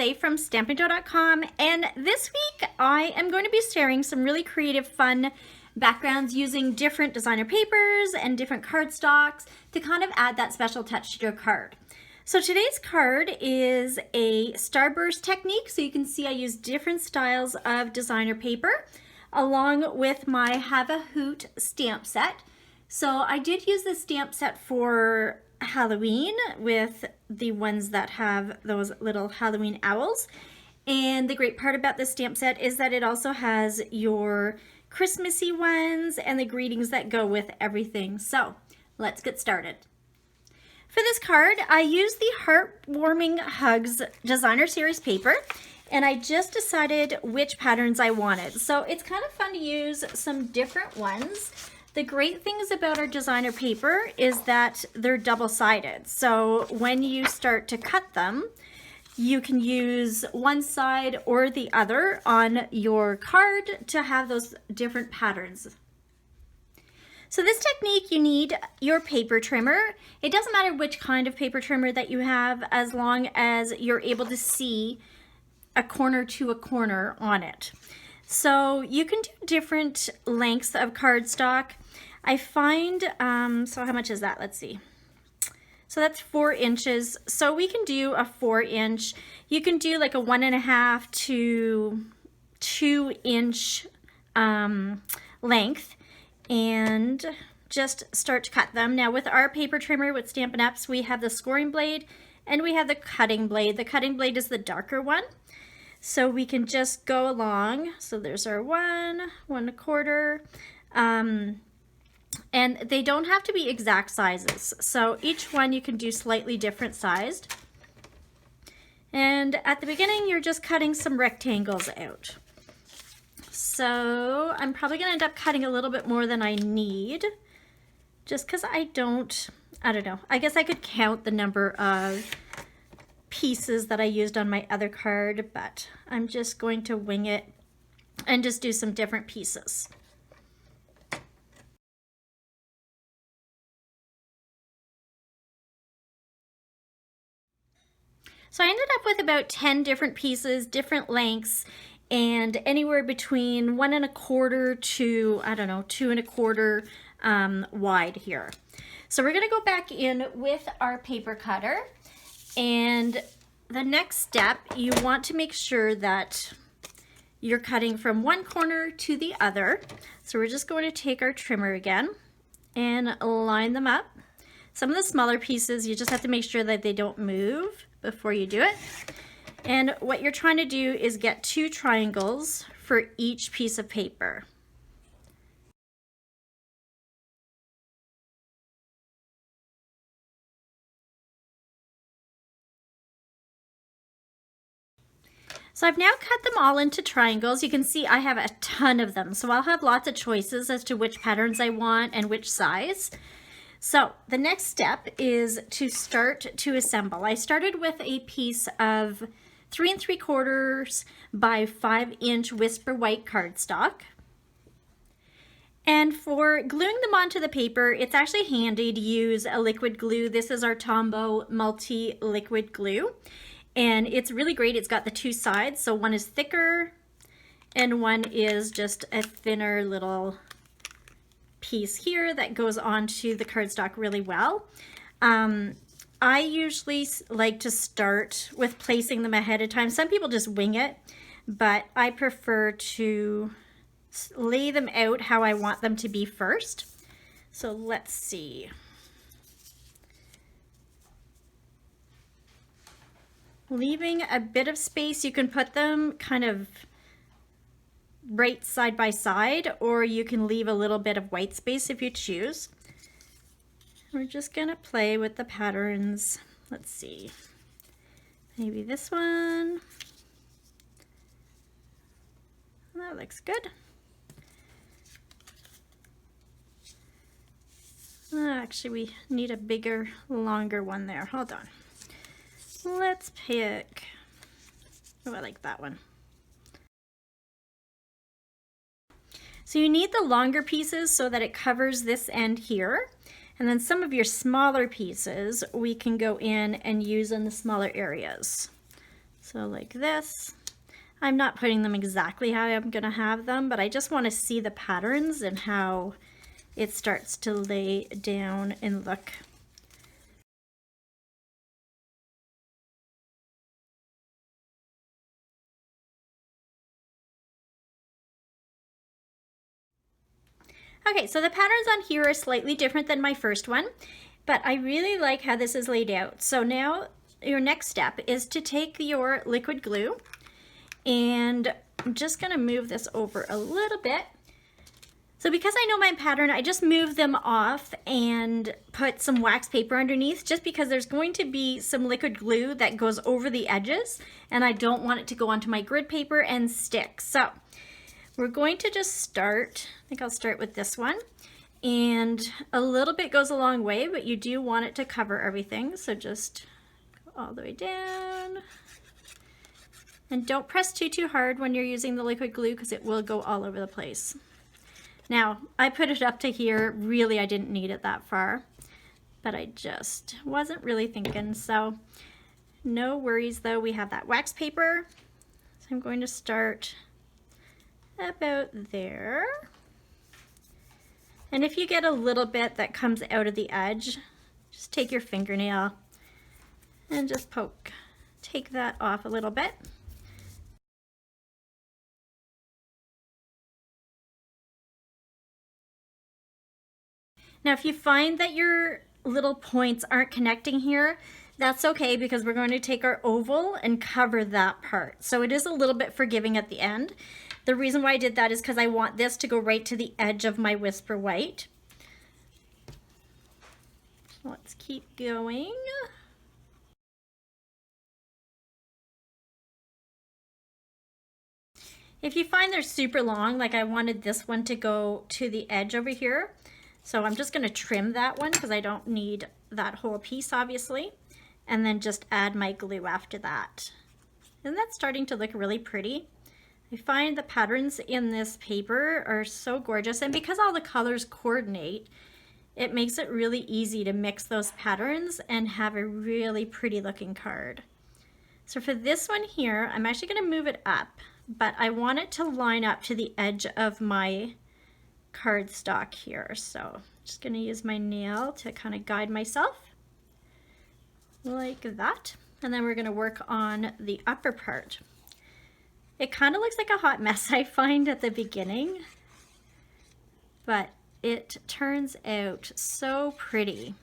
Ilse from stampingdough.com, and this week I am going to be sharing some really creative, fun backgrounds using different designer papers and different cardstocks to kind of add that special touch to your card. So today's card is a Starburst technique, so you can see I use different styles of designer paper along with my Have a Hoot stamp set. So I did use this stamp set for Halloween with the ones that have those little Halloween owls. And the great part about this stamp set is that it also has your Christmassy ones and the greetings that go with everything. So let's get started. For this card, I used the Heartwarming Hugs Designer Series paper, and I just decided which patterns I wanted. So it's kind of fun to use some different ones. The great things about our designer paper is that they're double-sided. So when you start to cut them, you can use one side or the other on your card to have those different patterns. So this technique, you need your paper trimmer. It doesn't matter which kind of paper trimmer that you have, as long as you're able to see a corner to a corner on it. So you can do different lengths of cardstock. I find, so how much is that? Let's see. So that's 4 inches. So we can do a 4-inch. You can do like a 1.5 to 2-inch length and just start to cut them. Now with our paper trimmer with Stampin' Ups, we have the scoring blade and we have the cutting blade. The cutting blade is the darker one. So we can just go along. So there's our 1.25. And they don't have to be exact sizes. So each one you can do slightly different sized. And at the beginning, you're just cutting some rectangles out. So I'm probably gonna end up cutting a little bit more than I need, just because I don't know. I guess I could count the number of pieces that I used on my other card, but I'm just going to wing it and just do some different pieces. So I ended up with about 10 different pieces, different lengths, and anywhere between 1.25 to, I don't know, 2.25 wide here. So we're gonna go back in with our paper cutter, and the next step, you want to make sure that you're cutting from one corner to the other. So we're just going to take our trimmer again and line them up. Some of the smaller pieces, you just have to make sure that they don't move before you do it. And what you're trying to do is get 2 triangles for each piece of paper. So I've now cut them all into triangles. You can see I have a ton of them, so I'll have lots of choices as to which patterns I want and which size. So the next step is to start to assemble. I started with a piece of 3 3/4 by 5-inch Whisper White cardstock. And for gluing them onto the paper, it's actually handy to use a liquid glue. This is our Tombow multi-liquid glue. And it's really great. It's got the 2 sides. So one is thicker and one is just a thinner little piece here that goes onto the cardstock really well. I usually like to start with placing them ahead of time. Some people just wing it, but I prefer to lay them out how I want them to be first. So let's see. Leaving a bit of space, you can put them kind of right side by side, or you can leave a little bit of white space if you choose. We're just gonna play with the patterns. Let's see, maybe this one. That looks good. Actually, we need a bigger, longer one there. Hold on. Let's pick, oh, I like that one. So you need the longer pieces so that it covers this end here. And then some of your smaller pieces we can go in and use in the smaller areas. So like this. I'm not putting them exactly how I'm gonna have them, but I just wanna see the patterns and how it starts to lay down and look. Okay, so the patterns on here are slightly different than my first one, but I really like how this is laid out. So now your next step is to take your liquid glue, and I'm just gonna move this over a little bit. So because I know my pattern, I just move them off and put some wax paper underneath, just because there's going to be some liquid glue that goes over the edges, and I don't want it to go onto my grid paper and stick. So we're going to just start, I think I'll start with this one. And a little bit goes a long way, but you do want it to cover everything. So just go all the way down. And don't press too hard when you're using the liquid glue, because it will go all over the place. Now, I put it up to here. Really, I didn't need it that far, but I just wasn't really thinking. So no worries though, we have that wax paper. So I'm going to start about there. And if you get a little bit that comes out of the edge, just take your fingernail and just take that off a little bit. Now, if you find that your little points aren't connecting here, that's okay, because we're going to take our oval and cover that part. So it is a little bit forgiving at the end. The reason why I did that is because I want this to go right to the edge of my Whisper White. So let's keep going. If you find they're super long, like I wanted this one to go to the edge over here, so I'm just going to trim that one because I don't need that whole piece, obviously, and then just add my glue after that. And that's starting to look really pretty. I find the patterns in this paper are so gorgeous, and because all the colors coordinate, it makes it really easy to mix those patterns and have a really pretty looking card. So for this one here, I'm actually going to move it up, but I want it to line up to the edge of my cardstock here. So I'm just going to use my nail to kind of guide myself like that. And then we're going to work on the upper part. It kind of looks like a hot mess, I find, at the beginning, but it turns out so pretty.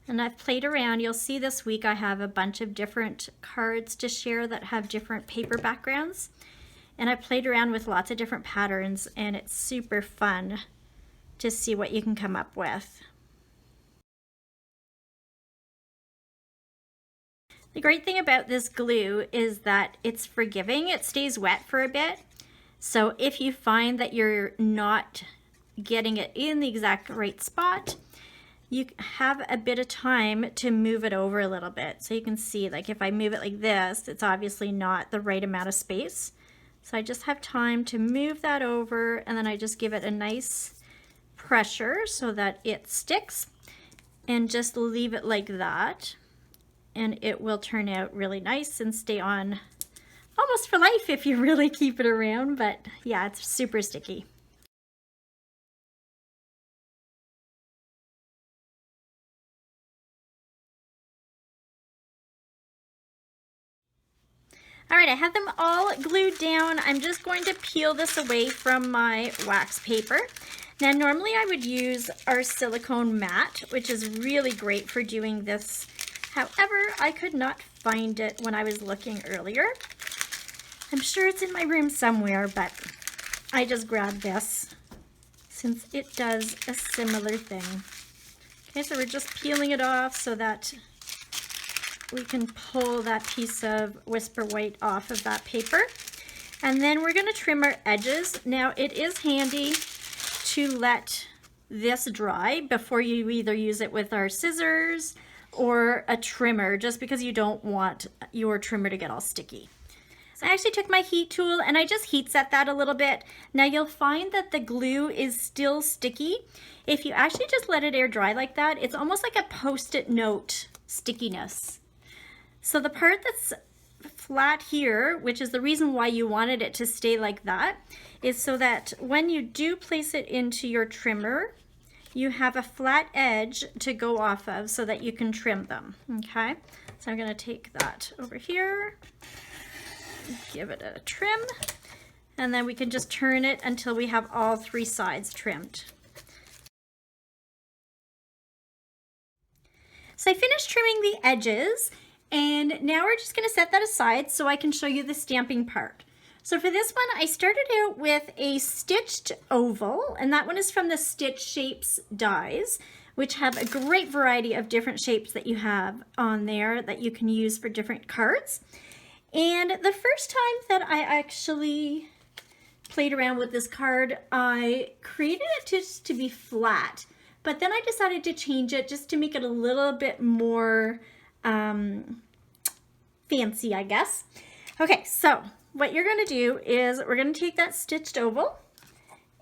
And I've played around. You'll see this week I have a bunch of different cards to share that have different paper backgrounds. And I played around with lots of different patterns, and it's super fun to see what you can come up with. The great thing about this glue is that it's forgiving. It stays wet for a bit. So if you find that you're not getting it in the exact right spot, you have a bit of time to move it over a little bit. So you can see, like, if I move it like this, it's obviously not the right amount of space. So I just have time to move that over, and then I just give it a nice pressure so that it sticks, and just leave it like that. And it will turn out really nice and stay on almost for life if you really keep it around. But yeah, it's super sticky. All right, I have them all glued down. I'm just going to peel this away from my wax paper. Now, normally I would use our silicone mat, which is really great for doing this. However, I could not find it when I was looking earlier. I'm sure it's in my room somewhere, but I just grabbed this since it does a similar thing. Okay, so we're just peeling it off so that we can pull that piece of Whisper White off of that paper. And then we're going to trim our edges. Now, it is handy to let this dry before you either use it with our scissors or a trimmer, just because you don't want your trimmer to get all sticky. So I actually took my heat tool and I just heat set that a little bit. Now you'll find that the glue is still sticky. If you actually just let it air dry like that, it's almost like a Post-it note stickiness. So the part that's flat here, which is the reason why you wanted it to stay like that, is so that when you do place it into your trimmer, you have a flat edge to go off of so that you can trim them, okay? So I'm gonna take that over here, give it a trim, and then we can just turn it until we have all 3 sides trimmed. So I finished trimming the edges, and now we're just gonna set that aside so I can show you the stamping part. So for this one, I started out with a stitched oval, and that one is from the Stitch Shapes dies, which have a great variety of different shapes that you have on there that you can use for different cards. And the first time that I actually played around with this card, I created it just to be flat, but then I decided to change it just to make it a little bit more fancy, I guess. Okay, so what you're going to do is we're going to take that stitched oval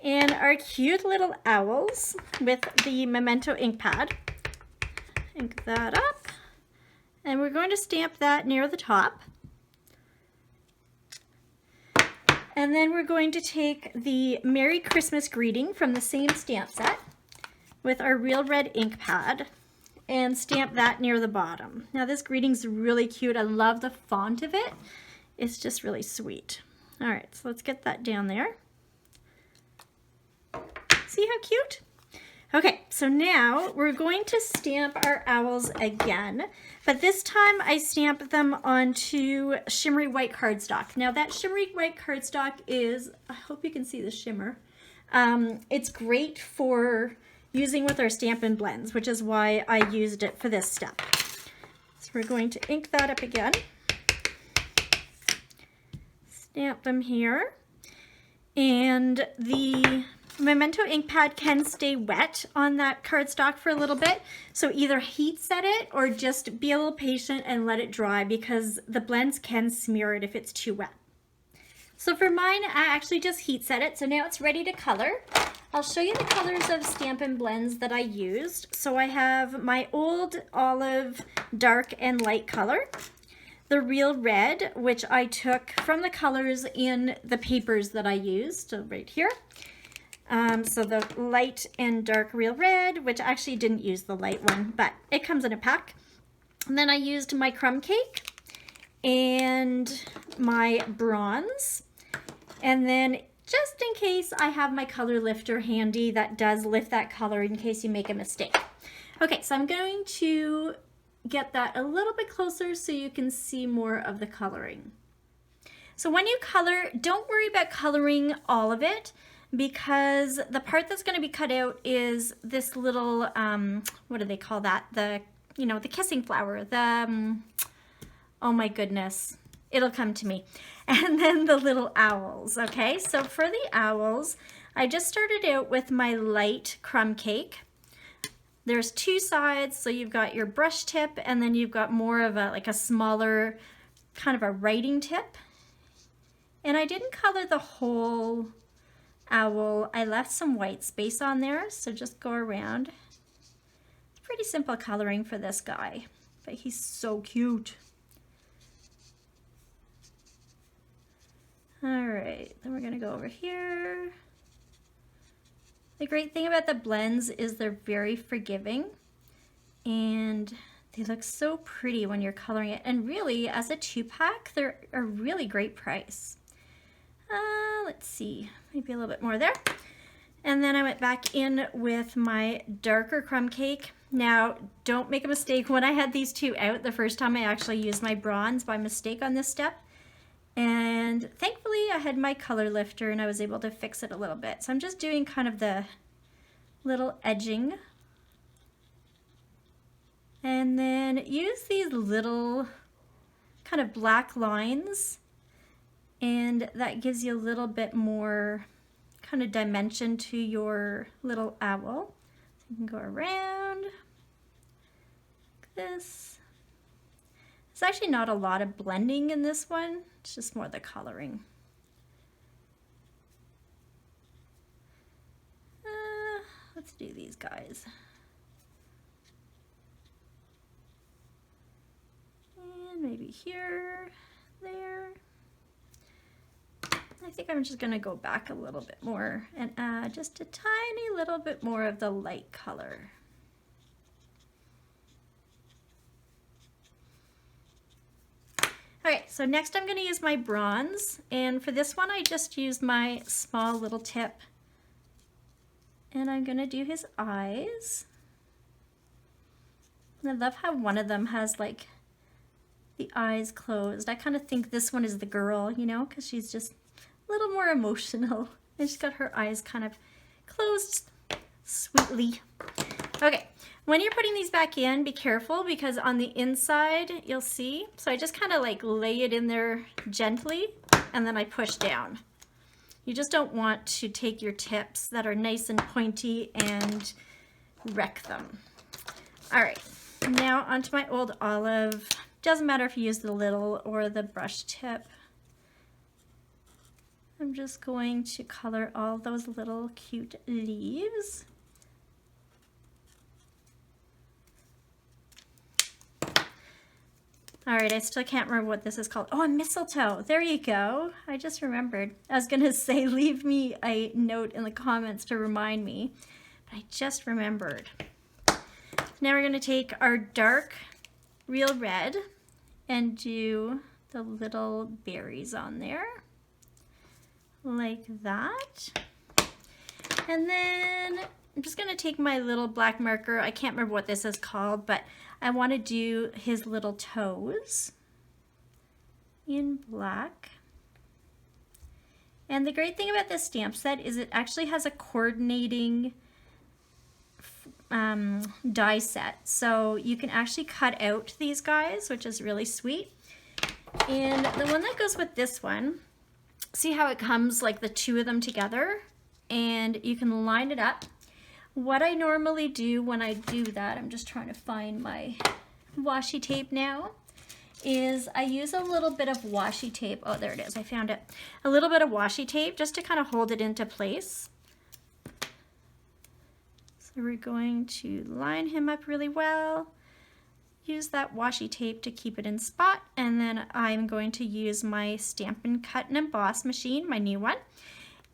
and our cute little owls with the Memento ink pad, ink that up, and we're going to stamp that near the top. And then we're going to take the Merry Christmas greeting from the same stamp set with our Real Red ink pad and stamp that near the bottom. Now this greeting's really cute. I love the font of it. It's just really sweet. All right, so let's get that down there. See how cute? Okay, so now we're going to stamp our owls again, but this time I stamp them onto shimmery white cardstock. Now that shimmery white cardstock is, I hope you can see the shimmer. It's great for using with our Stampin' Blends, which is why I used it for this step. So we're going to ink that up again. Stamp them here. And the Memento ink pad can stay wet on that cardstock for a little bit, so either heat set it or just be a little patient and let it dry because the blends can smear it if it's too wet. So for mine, I actually just heat set it, so now it's ready to color. I'll show you the colors of Stampin' Blends that I used. So I have my old olive dark and light color, the Real Red, which I took from the colors in the papers that I used, so right here. So the light and dark Real Red, which I actually didn't use the light one, but it comes in a pack. And then I used my crumb cake and my bronze. And then just in case, I have my color lifter handy that does lift that color in case you make a mistake. Okay, so I'm going to get that a little bit closer so you can see more of the coloring. So when you color, don't worry about coloring all of it, because the part that's going to be cut out is this little, what do they call that? The, you know, the kissing flower, the, oh my goodness, it'll come to me. And then the little owls, okay? So for the owls, I just started out with my light crumb cake. There's 2 sides, so you've got your brush tip, and then you've got more of a, like a smaller, kind of a writing tip. And I didn't color the whole owl. I left some white space on there, so just go around. It's pretty simple coloring for this guy, but he's so cute. All right, then we're gonna go over here. The great thing about the blends is they're very forgiving and they look so pretty when you're coloring it. And really, as a 2-pack, they're a really great price. Let's see, maybe a little bit more there. And then I went back in with my darker crumb cake. Now, don't make a mistake. When I had these 2 out, the first time I actually used my bronze by mistake on this step. And thankfully I had my color lifter and I was able to fix it a little bit. So I'm just doing kind of the little edging. And then use these little kind of black lines, and that gives you a little bit more kind of dimension to your little owl. So you can go around like this. There's actually not a lot of blending in this one, it's just more the coloring. Let's do these guys. And maybe here, I think I'm just gonna go back a little bit more and add just a tiny little bit more of the light color. Okay, so next I'm gonna use my bronze, and for this one I just used my small little tip. And I'm gonna do his eyes. And I love how one of them has like the eyes closed. I kind of think this one is the girl, you know, because she's just a little more emotional. And she's got her eyes kind of closed sweetly. Okay, when you're putting these back in, be careful because on the inside, you'll see. So I just kind of like lay it in there gently and then I push down. You just don't want to take your tips that are nice and pointy and wreck them. All right, now onto my old olive. Doesn't matter if you use the little or the brush tip. I'm just going to color all those little cute leaves. All right, I still can't remember what this is called. Oh, a mistletoe. There you go. I just remembered. I was gonna say leave me a note in the comments to remind me, but I just remembered. Now we're gonna take our dark real red and do the little berries on there, like that. And then I'm just gonna take my little black marker. I can't remember what this is called, but I want to do his little toes in black. And the great thing about this stamp set is it actually has a coordinating die set. So you can actually cut out these guys, which is really sweet. And the one that goes with this one, see how it comes like the two of them together? And you can line it up. What I normally do when I do that, I'm just trying to find my washi tape now, is I use a little bit of washi tape. Oh, there it is, I found it. A little bit of washi tape just to kind of hold it into place. So we're going to line him up really well. Use that washi tape to keep it in spot, and then I'm going to use my Stampin' Cut and Emboss machine, my new one,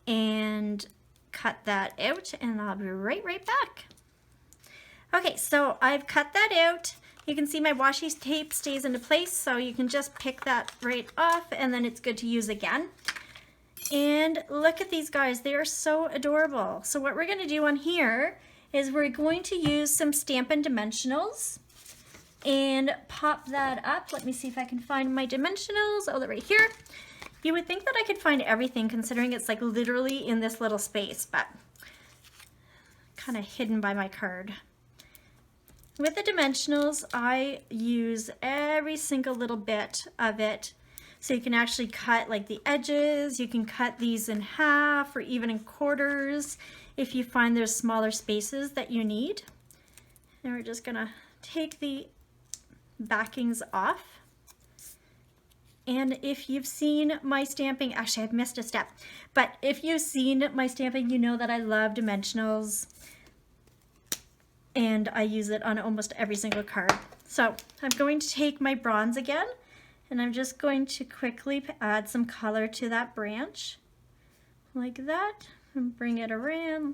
and cut that out, and I'll be right back. Okay, so I've cut that out. You can see my washi tape stays into place, so you can just pick that right off and then it's good to use again. And look at these guys, they are so adorable. So what we're gonna do on here is we're going to use some Stampin' Dimensionals and pop that up. Let me see if I can find my dimensionals. Oh, they're right here. You would think that I could find everything considering it's like literally in this little space, but kind of hidden by my card. With the dimensionals, I use every single little bit of it. So you can actually cut like the edges, you can cut these in half or even in quarters if you find there's smaller spaces that you need. And we're just gonna take the backings off. And if you've seen my stamping, actually I've missed a step, but if you've seen my stamping, you know that I love dimensionals and I use it on almost every single card. So I'm going to take my bronze again and I'm just going to quickly add some color to that branch like that and bring it around.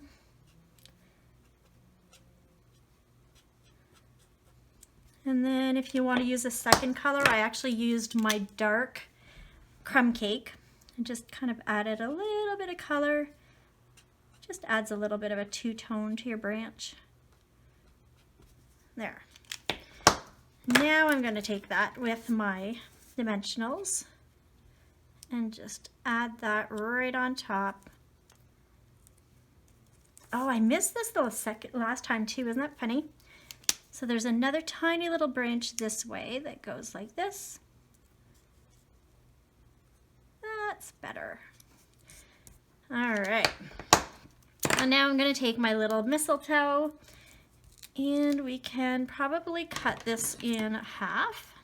And then if you want to use a second color, I actually used my dark crumb cake and just kind of added a little bit of color. Just adds a little bit of a two-tone to your branch. There. Now I'm going to take that with my dimensionals and just add that right on top. Oh, I missed this the last time too, isn't that funny? So there's another tiny little branch this way that goes like this. That's better. All right. And now I'm going to take my little mistletoe and we can probably cut this in half.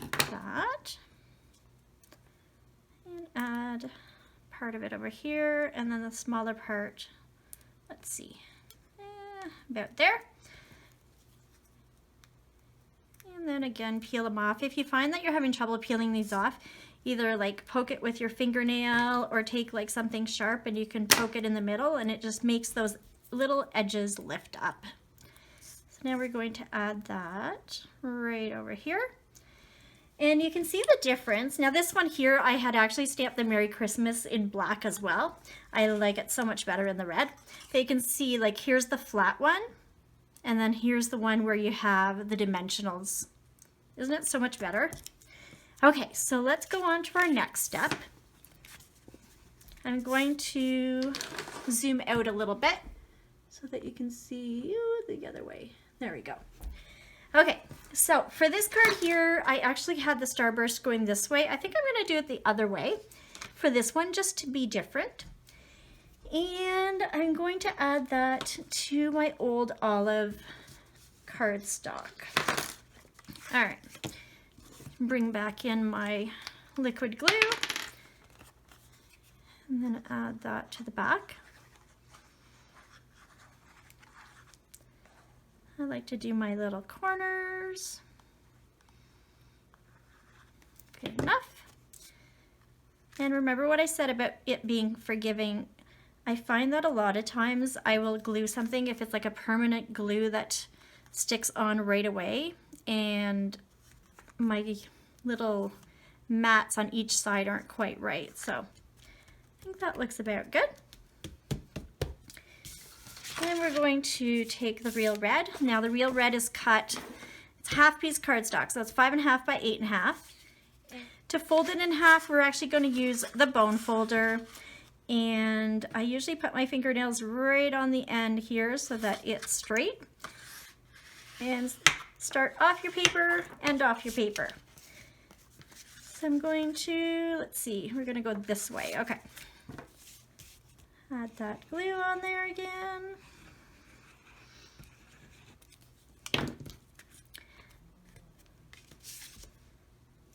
Like that. And add part of it over here and then the smaller part, let's see. About there. And then again, peel them off. If you find that you're having trouble peeling these off, either like poke it with your fingernail or take like something sharp and you can poke it in the middle, and it just makes those little edges lift up. So now we're going to add that right over here. And you can see the difference. Now this one here, I had actually stamped the Merry Christmas in black as well. I like it so much better in the red. But you can see like here's the flat one, and then here's the one where you have the dimensionals. Isn't it so much better? Okay, so let's go on to our next step. I'm going to zoom out a little bit so that you can see the other way. There we go. Okay, so for this card here, I actually had the Starburst going this way. I think I'm going to do it the other way for this one just to be different. And I'm going to add that to my old olive cardstock. All right, bring back in my liquid glue and then add that to the back. I like to do my little corners. Good enough. And remember what I said about it being forgiving. I find that a lot of times I will glue something if it's like a permanent glue that sticks on right away, and my little mats on each side aren't quite right. So I think that looks about good. Then we're going to take the real red. Now the real red is cut, it's half piece cardstock, so it's 5.5 by 8.5. To fold it in half, we're actually going to use the bone folder. And I usually put my fingernails right on the end here so that it's straight. And start off your paper and off your paper. So I'm going to, let's see, we're going to go this way. Okay. Add that glue on there again.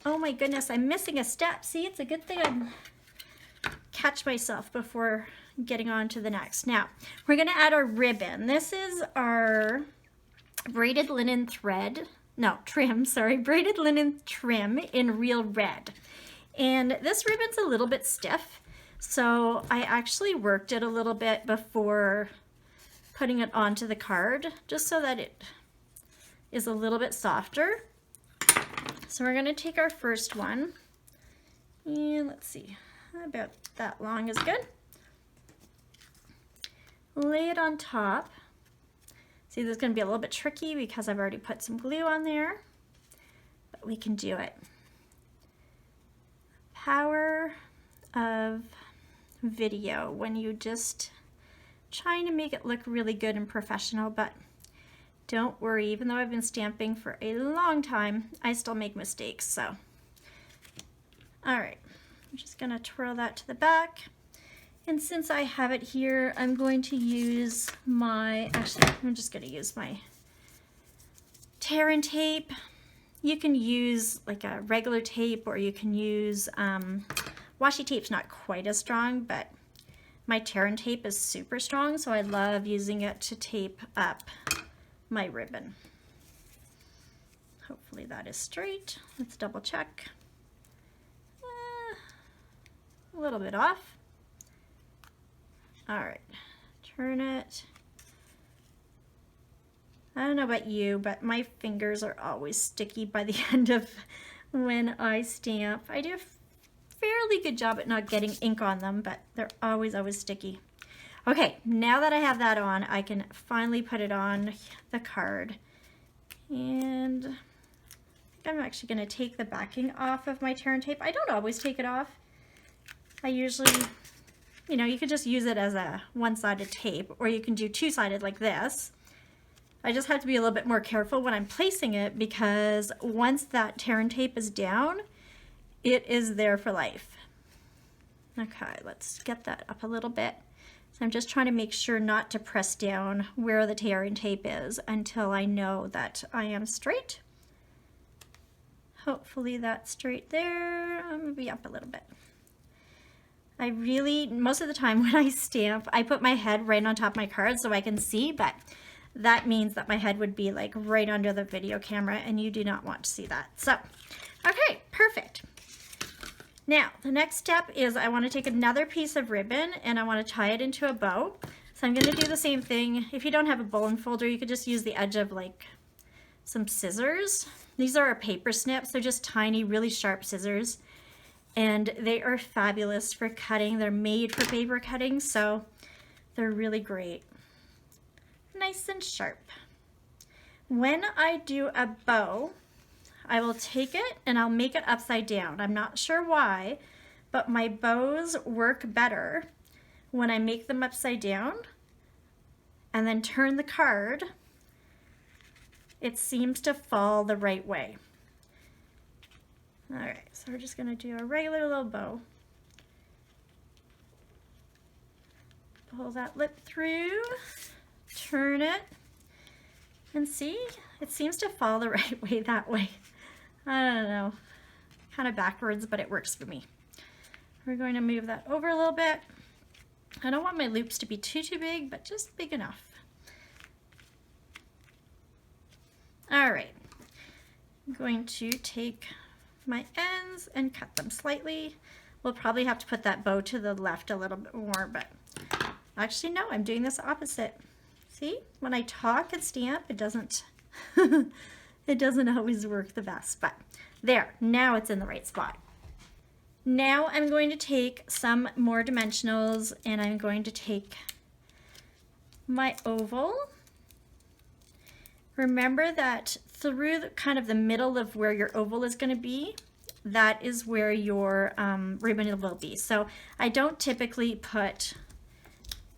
Oh my goodness, I'm missing a step. See, it's a good thing I catch myself before getting on to the next. Now, we're gonna add our ribbon. This is our braided linen braided linen trim in real red. And this ribbon's a little bit stiff. So I actually worked it a little bit before putting it onto the card, just so that it is a little bit softer. So we're going to take our first one, and let's see, about that long is good. Lay it on top. See, this is going to be a little bit tricky because I've already put some glue on there, but we can do it. Power of video when you just trying to make it look really good and professional, but don't worry, even though I've been stamping for a long time, I still make mistakes. So all right, I'm just gonna twirl that to the back, and since I have it here, I'm going to use I'm just gonna use my tear and tape. You can use like a regular tape, or you can use washi tape's not quite as strong, but my tear and tape is super strong, so I love using it to tape up my ribbon. Hopefully that is straight. Let's double check. A little bit off. All right, turn it. I don't know about you, but my fingers are always sticky by the end of when I stamp. I do a fairly good job at not getting ink on them, but they're always sticky. Okay, now that I have that on, I can finally put it on the card. And I think I'm actually going to take the backing off of my tear and tape. I don't always take it off. I usually, you could just use it as a one-sided tape, or you can do two-sided like this. I just have to be a little bit more careful when I'm placing it, because once that tear and tape is down, it is there for life. Okay, let's get that up a little bit. So I'm just trying to make sure not to press down where the tear and tape is until I know that I am straight. Hopefully that's straight there. Maybe up a little bit. I really, most of the time when I stamp, I put my head right on top of my card so I can see, but that means that my head would be like right under the video camera, and you do not want to see that. So, okay, perfect. Now, the next step is I want to take another piece of ribbon and I want to tie it into a bow. So I'm going to do the same thing. If you don't have a bowline folder, you could just use the edge of like some scissors. These are a paper snips. They're just tiny, really sharp scissors. And they are fabulous for cutting. They're made for paper cutting, so they're really great. Nice and sharp. When I do a bow, I will take it and I'll make it upside down. I'm not sure why, but my bows work better when I make them upside down and then turn the card. It seems to fall the right way. All right, so we're just gonna do a regular little bow. Pull that lip through, turn it, and see, it seems to fall the right way that way. I don't know, kind of backwards, but it works for me. We're going to move that over a little bit. I don't want my loops to be too big, but just big enough. All right, I'm going to take my ends and cut them slightly. We'll probably have to put that bow to the left a little bit more, but actually no, I'm doing this opposite. See, when I talk and stamp, it doesn't it doesn't always work the best, but there, now it's in the right spot. Now I'm going to take some more dimensionals and I'm going to take my oval. Remember that through kind of the middle of where your oval is going to be, that is where your ribbon will be. So I don't typically put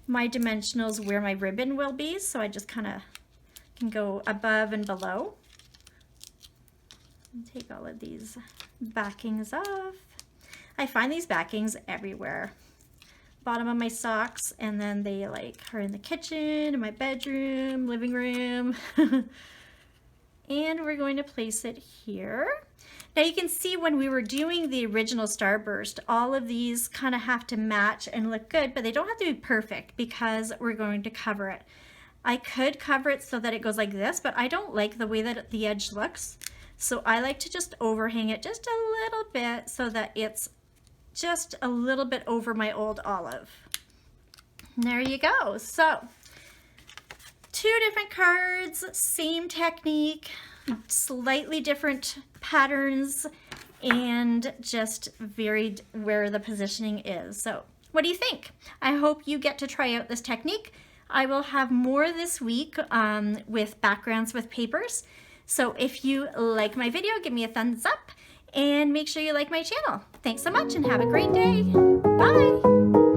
my dimensionals where my ribbon will be, so I just kind of can go above and below. And take all of these backings off. I find these backings everywhere. Bottom of my socks, and then they like are in the kitchen, in my bedroom, living room. And we're going to place it here. Now you can see when we were doing the original Starburst, all of these kind of have to match and look good, but they don't have to be perfect because we're going to cover it. I could cover it so that it goes like this, but I don't like the way that the edge looks. So I like to just overhang it just a little bit so that it's just a little bit over my old olive. And there you go. So 2 different cards, same technique, slightly different patterns, and just varied where the positioning is. So what do you think? I hope you get to try out this technique. I will have more this week with backgrounds with papers. So if you like my video, give me a thumbs up and make sure you like my channel. Thanks so much and have a great day. Bye.